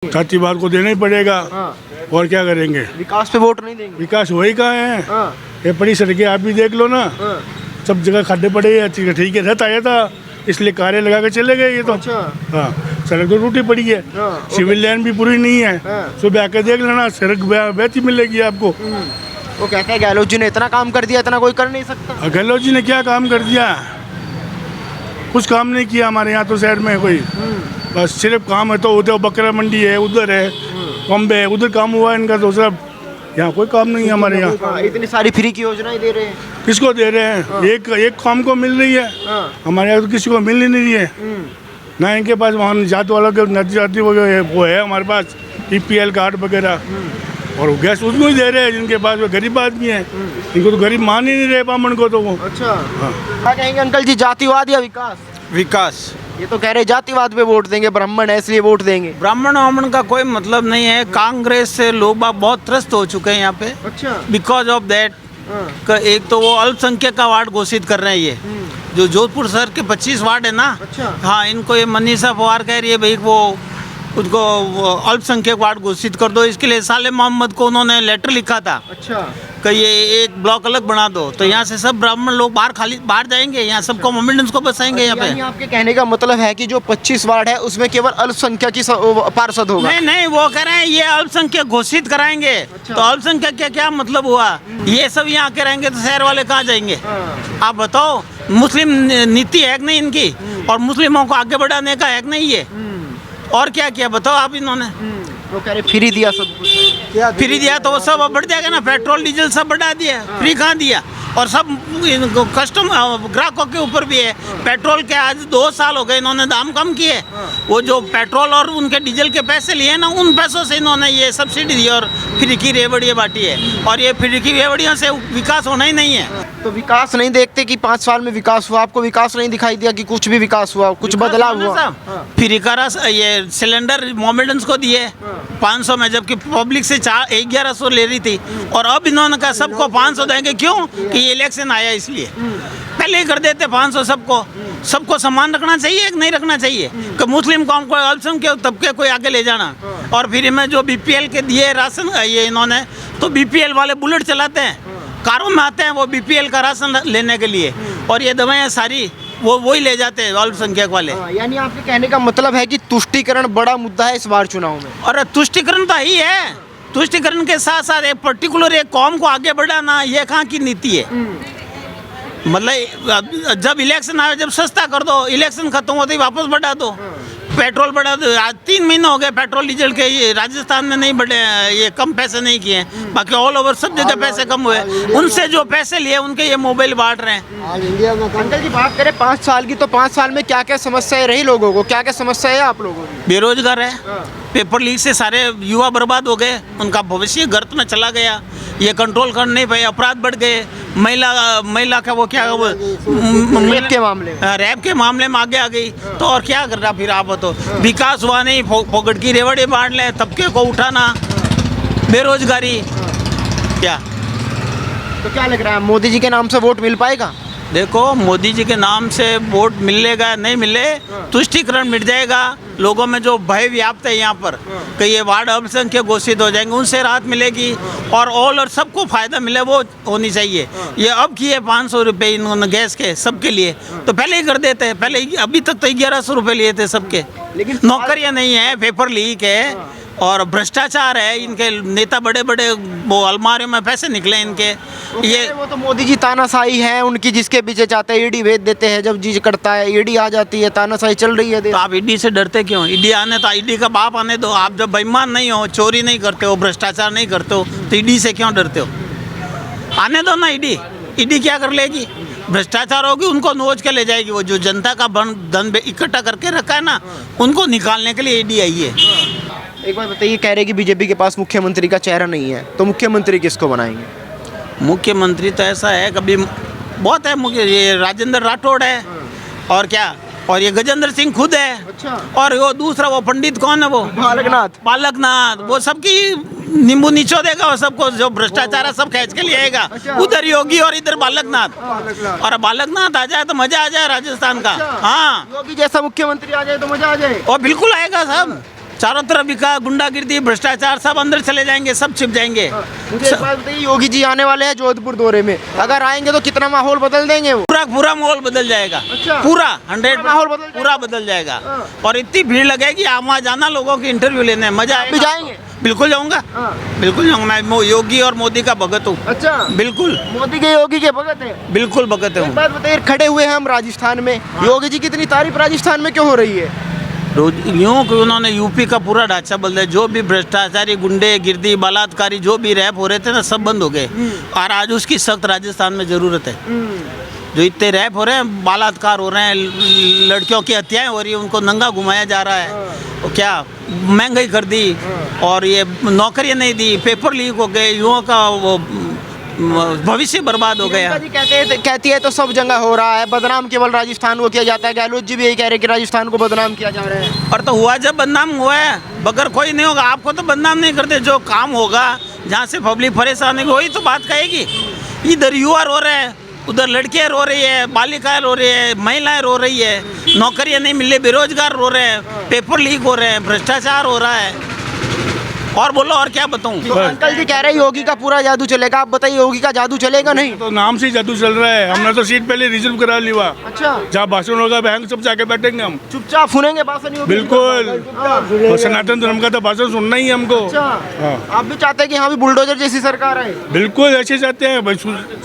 जातिवाद को देना ही पड़ेगा। हाँ। और क्या करेंगे? विकास पे वोट नहीं देंगे। विकास वही कहाँ है? हाँ। ये बड़ी सड़कें आप भी देख लो ना, हाँ। सब जगह खड्डे पड़े हैं। ठीक है, रहता आया था इसलिए कारें लगा के चले गए ये तो। अच्छा। हाँ, सड़क तो टूटी पड़ी है। हाँ, सिविल लाइन भी पूरी नहीं है। हाँ। सुबह आके देख लेना, सड़क वैसी मिलेगी आपको। वो कहते हैं गहलोत जी ने इतना काम कर दिया, इतना कोई कर नहीं सकता। गहलोत जी ने क्या काम कर दिया? कुछ काम नहीं किया हमारे यहाँ तो शहर में कोई। बस सिर्फ काम है तो उधर बकरा मंडी है, उधर है बम्बे है, उधर काम हुआ है इनका तो सब। यहाँ कोई काम नहीं है हमारे यहाँ। हाँ, इतनी सारी फ्री की योजनाएं दे रहे हैं। किसको दे रहे हैं? हाँ। एक काम को मिल रही है। हाँ। हमारे यहाँ तो किसी को मिल ही नहीं रही है ना। इनके पास वहाँ जात वालों के जाति वो है हमारे पास EPL कार्ड वगैरह, और गैस उसको ही दे रहे हैं जिनके पास वो गरीब आदमी है। इनको तो गरीब मान ही नहीं रहे बामन को तो वो। अच्छा। हाँ। क्या कहेंगे अंकल जी, जातिवाद या विकास? विकास। ये तो कह रहे जातिवाद पे वोट देंगे, ब्राह्मण है इसलिए वोट देंगे। ब्राह्मण वामन का कोई मतलब नहीं है। कांग्रेस से लोग बहुत त्रस्त हो चुके हैं यहाँ पे अच्छा। Because of that. हाँ। एक तो वो अल्पसंख्यक का वार्ड घोषित कर रहे हैं ये, जो जोधपुर शहर के 25 वार्ड है ना। अच्छा। हाँ, इनको ये मनीषा पवार कह रही है भाई वो उसको अल्पसंख्यक वार्ड घोषित कर दो। इसके लिए साले मोहम्मद को उन्होंने लेटर लिखा था अच्छा। कि ये एक ब्लॉक अलग बना दो, तो यहाँ से सब ब्राह्मण लोग बाहर जाएंगे, यहाँ सबको मोमेंटेंस को बसाएंगे यहाँ यानी पे। आपके कहने का मतलब है कि जो 25 वार्ड है उसमें केवल अल्पसंख्यक की पार्षद होगा। नहीं नहीं, वो कह रहे हैं ये अल्पसंख्यक घोषित कराएंगे। अच्छा। तो अल्पसंख्यक का क्या मतलब हुआ? ये सब यहाँ के रहेंगे तो शहर वाले कहाँ जाएंगे? हाँ। आप बताओ, मुस्लिम नीति है कि नहीं इनकी? और मुस्लिमों को आगे बढ़ाने का है कि नहीं ये? और क्या किया बताओ आप इन्होंने? वो कह रहे फ्री दिया सब कुछ। फ्री दिया तो वो सब अब बढ़ जाएगा ना। पेट्रोल डीजल सब बढ़ा दिया, फ्री कहाँ दिया? और सब कस्टम ग्राहकों के ऊपर भी है। पेट्रोल के आज 2 साल हो गए इन्होंने दाम कम किए। वो जो पेट्रोल और उनके डीजल के पैसे लिए ना, उन पैसों से इन्होंने ये सब्सिडी दी और फ्री की रेवड़ियाँ बांटी है। और ये फ्री की रेवड़ियों से विकास होना ही नहीं है। तो विकास नहीं देखते कि 5 साल में विकास हुआ? आपको विकास नहीं दिखाई दिया कि कुछ भी विकास हुआ, कुछ बदलाव हुआ? फ्री का रस ये सिलेंडर मोमेडेंस को दिए 500 में, जबकि पब्लिक से 1100 ले रही थी। और अब इन्होंने कहा सबको 500 देंगे। क्यों? कि ये इलेक्शन आया इसलिए। पहले ही कर देते 500 सबको समान रखना चाहिए कि नहीं रखना चाहिए? कि मुस्लिम कौम को, अल्पसंख्यक तबके को आगे ले जाना। और फिर में जो BPL के दिए राशन ये इन्होंने, तो BPL वाले बुलेट चलाते हैं, कारों में आते हैं वो BPL का राशन लेने के लिए, और ये दवाएं सारी वही ले जाते हैं अल्पसंख्यक वाले। यानी आपके कहने का मतलब है कि तुष्टीकरण बड़ा मुद्दा है इस बार चुनाव में? और तुष्टीकरण तो ही है। तुष्टीकरण के साथ साथ एक पर्टिकुलर एक कौम को आगे बढ़ाना, ये कहाँ की नीति है? मतलब जब इलेक्शन आए, जब सस्ता कर दो, इलेक्शन खत्म होते ही वापस बढ़ा दो। पेट्रोल बढ़ा दो। आज 3 महीने हो गए पेट्रोल डीजल के, ये राजस्थान में नहीं बढ़े, ये कम पैसे नहीं किए, बाकी ऑल ओवर सब जगह पैसे कम हुए। उनसे जो पैसे लिए उनके ये मोबाइल बांट रहे हैं। अंकल जी बात करें 5 साल की, तो 5 साल में क्या क्या समस्याएं रही लोगों को? क्या क्या समस्या है आप लोगों की? बेरोजगार है, पेपर लीक से सारे युवा बर्बाद हो गए, उनका भविष्य गर्त में चला गया। ये कंट्रोल कर नहीं पाए, अपराध बढ़ गए। महिला का वो क्या रेप के मामले में, रैप के मामले में आगे आ गई। तो और क्या कर रहा फिर आप तो? विकास हुआ नहीं, फोकट की रेवड़ी बांट ले, तबके को उठाना, बेरोजगारी, क्या? तो क्या लग रहा है मोदी जी के नाम से वोट मिल पाएगा? देखो, मोदी जी के नाम से वोट मिलेगा नहीं मिले, तुष्टीकरण मिट जाएगा। लोगों में जो भय व्याप्त है यहाँ पर कि ये वार्ड अल्पसंख्यक घोषित हो जाएंगे, उनसे राहत मिलेगी और और सबको फायदा मिले, वो होनी चाहिए। ये अब किए 500 रुपये इन्होंने गैस के सबके लिए, तो पहले ही कर देते। पहले अभी तक तो 1100 रुपये लिए थे सबके। लेकिन नौकरियाँ नहीं है, पेपर लीक है और भ्रष्टाचार है। इनके नेता बड़े बड़े वो अलमारियों में पैसे निकले इनके। ये वो तो मोदी जी तानाशाही है उनकी, जिसके पीछे चाहते हैं ईडी भेज देते हैं, जब जी करता है ईडी आ जाती है, तानाशाही चल रही है। तो आप ईडी से डरते क्यों? ईडी आने तो ईडी का बाप आने दो। आप जब बेईमान नहीं हो, चोरी नहीं करते हो, भ्रष्टाचार नहीं करते हो, तो ईडी से क्यों डरते हो? आने दो ना ईडी। ईडी क्या कर लेगी? भ्रष्टाचार होगी उनको नोच के ले जाएगी। वो जो जनता का धन इकट्ठा करके रखा है ना, उनको निकालने के लिए ईडी आई है। एक बात बताइए, कह रहे कि बीजेपी के पास मुख्यमंत्री का चेहरा नहीं है, तो मुख्यमंत्री किसको बनाएंगे? मुख्यमंत्री तो ऐसा है, कभी बहुत है मुख्य, ये राजेंद्र राठौड़ है और क्या, और ये गजेंद्र सिंह खुद है। अच्छा। और वो दूसरा वो पंडित कौन है? वो बालकनाथ। वो सबकी नींबू नीचो देगा और सबको जो भ्रष्टाचार है सब खींच के ले आएगा। उधर योगी और इधर बालकनाथ। और बालकनाथ आ जाए तो मजा आ जाए राजस्थान का। हाँ, योगी जैसा मुख्यमंत्री आ जाए तो मजा आ जाए। और बिल्कुल आएगा सब। चारों तरफ विकास, गुंडागिर्दी, भ्रष्टाचार सब अंदर चले जाएंगे, सब छिप जाएंगे। मुझे एक बात बताइए, योगी जी आने वाले हैं जोधपुर दौरे में, अगर आएंगे तो कितना माहौल बदल देंगे वो? पूरा माहौल बदल जाएगा। अच्छा। पूरा 100 माहौल बदल जाएगा? पूरा बदल जाएगा। हाँ। और इतनी भीड़ लगेगी, आप वहाँ जाना, लोगों की इंटरव्यू लेने, मजा आप भी आएगा। जाएंगे? बिल्कुल जाऊंगा, हाँ। बिल्कुल जाऊंगा। मैं योगी और मोदी का भगत हूँ। अच्छा, बिल्कुल मोदी के योगी के भगत हैं। बिल्कुल भगत एक हूँ। बात बताइए, खड़े हुए हैं हम राजस्थान में, योगी जी की इतनी तारीफ राजस्थान में क्यों हो रही है? यूँ कि उन्होंने यूपी का पूरा ढांचा बदल दिया। जो भी भ्रष्टाचारी, गुंडे गिर्दी, बलात्कारी, जो भी रैप हो रहे थे ना, सब बंद हो गए। और आज उसकी सख्त राजस्थान में ज़रूरत है। जो इतने रैप हो रहे हैं, बलात्कार हो रहे हैं, लड़कियों की हत्याएं हो रही हैं, उनको नंगा घुमाया जा रहा है, तो क्या महंगाई कर दी, और ये नौकरियां नहीं दी, पेपर लीक हो गए, युवाओं का वो भविष्य बर्बाद हो गया। जी कहती है तो सब जगह हो रहा है, बदनाम केवल राजस्थान को किया जाता है। गहलोत जी भी यही कह रहे हैं कि राजस्थान को बदनाम किया जा रहा है। और तो हुआ, जब बदनाम हुआ है, बगैर कोई नहीं होगा। आपको तो बदनाम नहीं करते, जो काम होगा जहाँ से पब्लिक परेशान होगी वही तो बात कहेगी। इधर युवा रो रहे हैं, उधर लड़कियाँ रो रही है, बालिकाएं रो रही है, महिलाएं रो रही है, नौकरियां नहीं मिल रही, बेरोजगार रो रहे हैं, पेपर लीक हो रहे हैं, भ्रष्टाचार हो रहा है। और बोलो, और क्या बताऊं? तो अंकल जी कह रहे हैं योगी का पूरा जादू चलेगा, आप बताइए योगी का जादू चलेगा नहीं? तो नाम से ही जादू चल रहा है। हमने तो सीट पहले रिजर्व करा ली हुआ। अच्छा, जहाँ भाषण होगा बैंक सब जाके बैठेंगे हम। चुपचाप सुनेंगे भाषण योगी जी का? बिल्कुल, और सनातन धर्म का तो भाषण सुनना ही है हमको। अच्छा, हाँ। आप भी चाहते हैं कि यहाँ भी बुलडोजर जैसी सरकार आए? बिल्कुल ऐसे चाहते हैं भाई,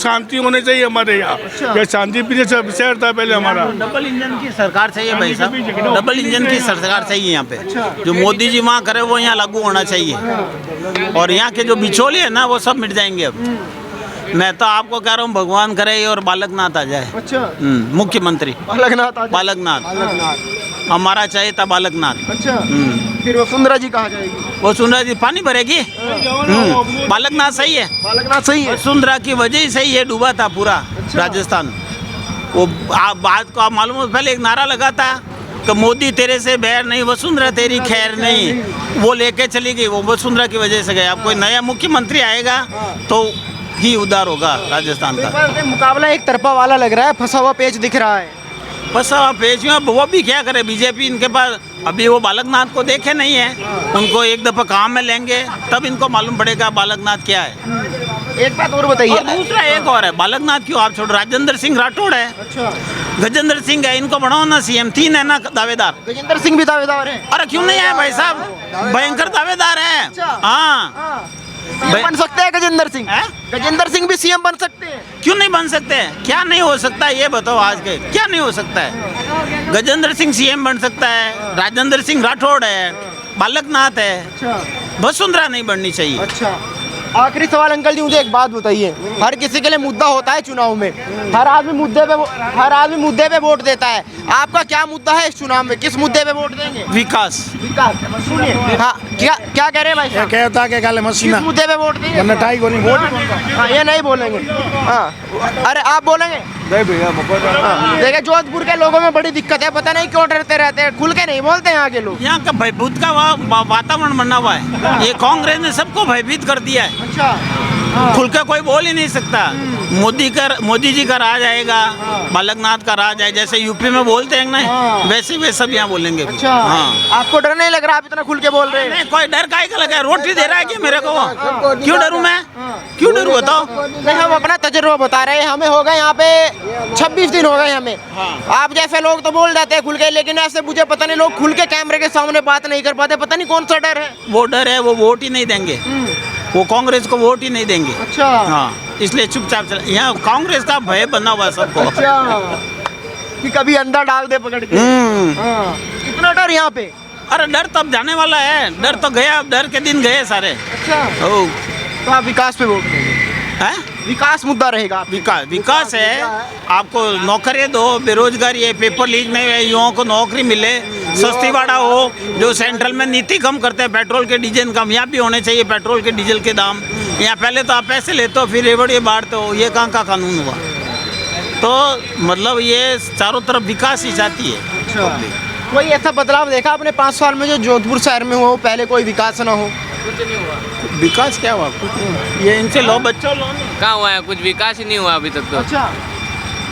शांति होनी चाहिए हमारे यहाँ। ये शांति प्रिय शहर था पहले हमारा। डबल इंजन की सरकार चाहिए भाई साहब, डबल इंजन की सरकार चाहिए यहाँ पे। जो मोदी जी वहाँ करे वो यहाँ लागू होना चाहिए। और यहाँ के जो बिचौले हैं ना, वो सब मिट जाएंगे अब। मैं तो आपको कह रहा हूँ, भगवान करे और बालकनाथ आ जाए। अच्छा, मुख्यमंत्री बालकनाथ हमारा चाहिए था, बालकनाथ। अच्छा, फिर वसुंधरा जी कहाँ जाएगी? वो वसुंधरा जी पानी भरेगी। बालकनाथ सही है, बालकनाथ सही है। वसुंधरा की वजह ही सही है, डूबा था पूरा राजस्थान। वो बात को आप मालूम हो, पहले एक नारा लगा था कि मोदी तेरे से बैर नहीं, वसुंधरा तेरी खैर नहीं, वो लेके चली गई। वो वसुंधरा की वजह से गया। अब कोई नया मुख्यमंत्री आएगा तो ही उद्धार होगा राजस्थान का। मुकाबला एक तरफा वाला लग रहा है, फंसा हुआ पेच दिख रहा है। बस पेश में वो भी क्या करे बीजेपी, इनके पास अभी वो बालकनाथ को देखे नहीं है। उनको एक दफा काम में लेंगे तब इनको मालूम पड़ेगा बालकनाथ क्या है। एक बात और बताइए। और दूसरा एक और है, बालकनाथ क्यों आप छोड़ो, राजेंद्र सिंह राठौड़ है, अच्छा, गजेंद्र सिंह है, इनको बनाओ ना सीएम। 3 है ना दावेदार। गजेंद्र सिंह भी दावेदार है। अरे क्यों नहीं है भाई साहब, भयंकर दावेदार है। हाँ, सीएम बन सकते हैं गजेंद्र सिंह? हैं? गजेंद्र सिंह भी सीएम बन सकते हैं? क्यों नहीं बन सकते हैं? क्या नहीं हो सकता है ये बताओ, आज के क्या नहीं हो सकता है? गजेंद्र सिंह सीएम बन सकता है, राजेंद्र सिंह राठौड़ है, बालकनाथ है, अच्छा, वसुंधरा नहीं बननी चाहिए। अच्छा। आखिरी सवाल अंकल जी, मुझे एक बात बताइए। हर किसी के लिए मुद्दा होता है चुनाव में, हर आदमी मुद्दे पे वोट देता है। आपका क्या मुद्दा है इस चुनाव में, किस मुद्दे पे वोट देंगे? विकास। विकास, सुनिए। हाँ, क्या कह रहे हैं भाई साहब? कहता के काले किस मुद्दे पे वोट देंगे? हाँ, ये नहीं बोलेंगे। हाँ, अरे आप बोलेंगे? देखिए, जोधपुर के लोगों में बड़ी दिक्कत है, पता नहीं क्यों डरते रहते हैं, खुल के नहीं बोलते यहाँ के लोग। यहाँ का भयभीत का वातावरण बना हुआ है। ये कांग्रेस ने सबको भयभीत कर दिया है। अच्छा, खुल के कोई बोल ही नहीं सकता। मोदी जी का राज आएगा, बालकनाथ का राज आएगा, जैसे यूपी में बोलते हैं ना, वैसे वे सब यहाँ बोलेंगे। अच्छा, हाँ। आपको डर नहीं लग रहा, आप इतना खुल के बोल रहे हैं? नहीं, कोई डर काहे का लगा है? रोटी दे रहा है कि मेरे को वो? क्यों डरूं मैं? क्यों डरूं बताओ? नहीं, हम अपना तजुर्बा बता रहे हैं। हमें हो गए यहाँ पे 26 दिन हो गए हमें। आप जैसे लोग तो बोल जाते हैं खुल के, लेकिन ऐसे मुझे पता नहीं, लोग खुल के कैमरे के सामने बात नहीं कर पाते, पता नहीं कौन सा डर है। वो डर है, वो वोट ही नहीं देंगे, वो कांग्रेस को वोट ही नहीं देंगे। अच्छा, हाँ, इसलिए चुपचाप चल। यहाँ कांग्रेस का भय बना हुआ है सबको। अच्छा, कि कभी अंदर डाल दे पकड़ के। हाँ, इतना डर यहाँ पे? अरे डर तब जाने वाला है, डर तो गया, अब डर के दिन गए सारे। अच्छा, ओ, तो आप विकास पे वोट देंगे? है? विकास मुद्दा रहेगा? विकास है। आपको नौकरियाँ दो, बेरोजगारी है, पेपर लीक नहीं है, युवाओं को नौकरी मिले, सस्ती भाड़ा हो, जो सेंट्रल में नीति कम करते हैं, पेट्रोल के डीजल कम, यहाँ भी होने चाहिए पेट्रोल के डीजल के दाम। यहाँ पहले तो आप पैसे लेते हो फिर रेवड़िए बांटते हो, ये कहाँ का कानून हुआ? तो मतलब ये चारों तरफ विकास ही चाहती है। अच्छा, कोई ऐसा बदलाव देखा आपने 5 साल में जो जोधपुर शहर में हुआ हो, पहले कोई विकास ना हो? विकास क्या हुआ? कुछ नहीं। ये इनसे लो बच्चों लो। कहाँ हुआ है? कुछ विकास ही नहीं हुआ अभी तक तो। अच्छा,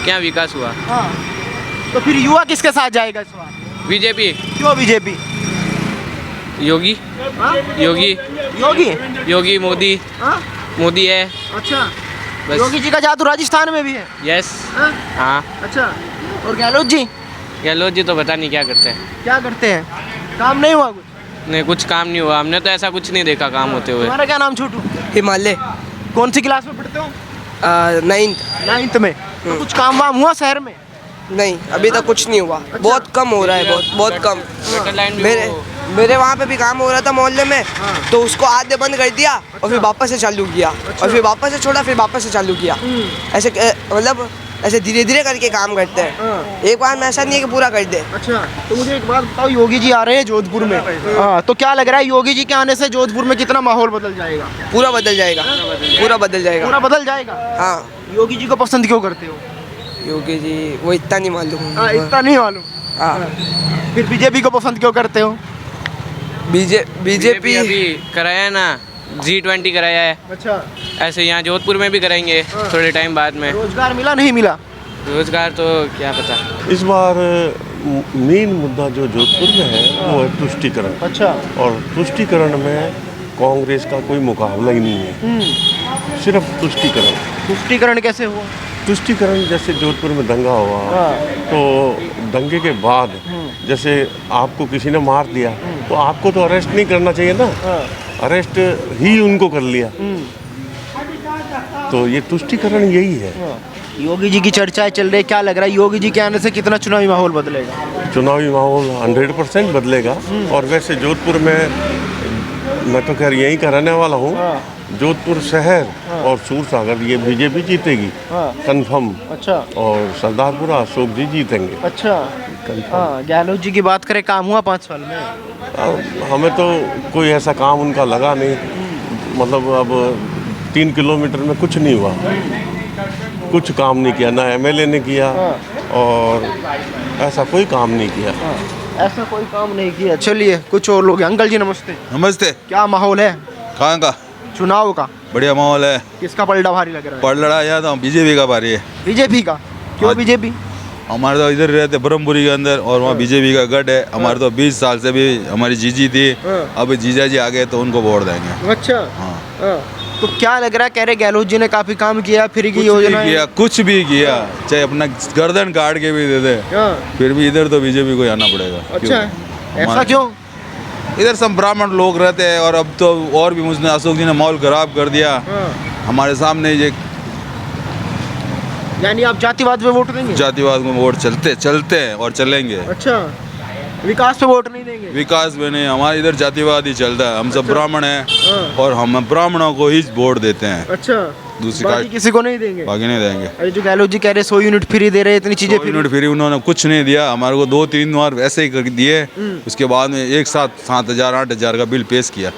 क्या विकास हुआ? हाँ, तो फिर युवा किसके साथ जाएगा इस बार? बीजेपी। क्यों बीजेपी? योगी हाँ? योगी योगी योगी मोदी हाँ? मोदी है अच्छा बस। योगी जी का जादू राजस्थान में भी है यस हाँ? हाँ अच्छा और गहलोत जी गहलोत जी तो पता नहीं क्या करते हैं क्या करते हैं काम नहीं हुआ कुछ नहीं कुछ काम नहीं हुआ हमने तो ऐसा कुछ नहीं देखा काम होते हुए तुम्हारा क्या नाम छोटू हिमालय कौन सी क्लास में पढ़ते हो 9th 9th में तो कुछ काम वाम हुआ शहर में नहीं अभी तक कुछ नहीं हुआ बहुत कम हो रहा है बहुत कम सेकंड लाइन भी मेरे वो- मेरे वहाँ पे भी काम हो रहा था मोहल्ले में तो उसको आधे बंद कर दिया और फिर वापस से चालू किया और फिर वापस से छोड़ा फिर वापस से चालू किया ऐसे मतलब ऐसे धीरे धीरे करके काम करते हैं एक बार में ऐसा नहीं है कि पूरा कर दे अच्छा तो मुझे एक बात बताओ योगी जी आ रहे हैं जोधपुर में हाँ तो क्या लग रहा है योगी जी के आने से जोधपुर में कितना माहौल बदल जाएगा पूरा बदल जाएगा पूरा बदल जाएगा पूरा बदल जाएगा हाँ योगी जी को पसंद क्यों करते हो योगी जी वो इतना नहीं मालूम हाँ इतना नहीं मालूम हाँ फिर बीजेपी को पसंद क्यों करते हो बीजेपी अभी कराया है ना G20 कराया है अच्छा ऐसे यहाँ जोधपुर में भी कराएंगे थोड़े टाइम बाद में रोजगार मिला नहीं मिला रोजगार तो क्या पता इस बार मेन मुद्दा जो जोधपुर में है वो है तुष्टीकरण अच्छा और तुष्टीकरण में कांग्रेस का कोई मुकाबला ही नहीं है सिर्फ तुष्टीकरण तुष्टीकरण कैसे हुआ तुष्टीकरण जैसे जोधपुर में दंगा हुआ तो दंगे के बाद जैसे आपको किसी ने मार दिया तो आपको तो अरेस्ट नहीं करना चाहिए ना अरेस्ट ही उनको कर लिया तो ये तुष्टीकरण यही है योगी जी की चर्चाएं चल रही है क्या लग रहा है योगी जी के आने से कितना चुनावी माहौल बदलेगा चुनावी माहौल 100% बदलेगा और वैसे जोधपुर में मैं तो खैर यहीं का रहने वाला हूँ जोधपुर शहर और सूरसागर ये बीजेपी जीतेगी कंफर्म अच्छा और सरदारपुरा अशोक जी जीतेंगे अच्छा कंफर्म हाँ गहलोत जी की बात करें काम हुआ 5 साल में हमें तो कोई ऐसा काम उनका लगा नहीं मतलब अब 3 किलोमीटर में कुछ नहीं हुआ कुछ काम नहीं किया ना एमएलए ने किया और ऐसा कोई काम नहीं किया ऐसा कोई काम नहीं किया चलिए कुछ और लोग हैं। अंकल जी नमस्ते नमस्ते क्या माहौल है कहाँ का चुनाव का बढ़िया माहौल है किसका पलड़ा भारी लग रहा है पढ़ लड़ा या तो बीजेपी का बारी है बीजेपी का क्यों हाँ। बीजेपी हमारे तो इधर रहते ब्रह्मपुरी के अंदर और वहाँ बीजेपी का गढ़ है हमारे तो 20 साल से भी हमारी जीजी थी अब जीजा जी आ गए तो उनको वोट देंगे अच्छा हाँ तो क्या लग रहा है कह रहे गहलोत जी ने काफी काम किया फ्री की कुछ योजना भी किया कुछ भी किया चाहे अपना गर्दन काट के भी दे दे फिर भी इधर तो बीजेपी को आना पड़ेगा अच्छा क्यों? ऐसा क्यों इधर सब ब्राह्मण लोग रहते हैं और अब तो और भी मुझने अशोक जी ने माहौल खराब कर दिया हमारे सामने ये यानी आप जातिवाद पे वोट देंगे जातिवाद में वोट चलते हैं और चलेंगे अच्छा विकास पे वोट नहीं देंगे विकास में नहीं हमारे इधर जातिवाद ही चलता है हम सब ब्राह्मण हैं और हम ब्राह्मणों को ही वोट देते हैं अच्छा दूसरी बाकी कास्ट किसी को नहीं देंगे बाकी नहीं देंगे अरे जो गहलोत जी कह रहे 100 यूनिट फ्री दे रहे हैं इतनी चीजें फ्री यूनिट फ्री उन्होंने कुछ नहीं दिया हमारे को 2-3 बार ऐसे ही कर दिए उसके बाद में एक साथ 7,000 8,000 का बिल पेश किया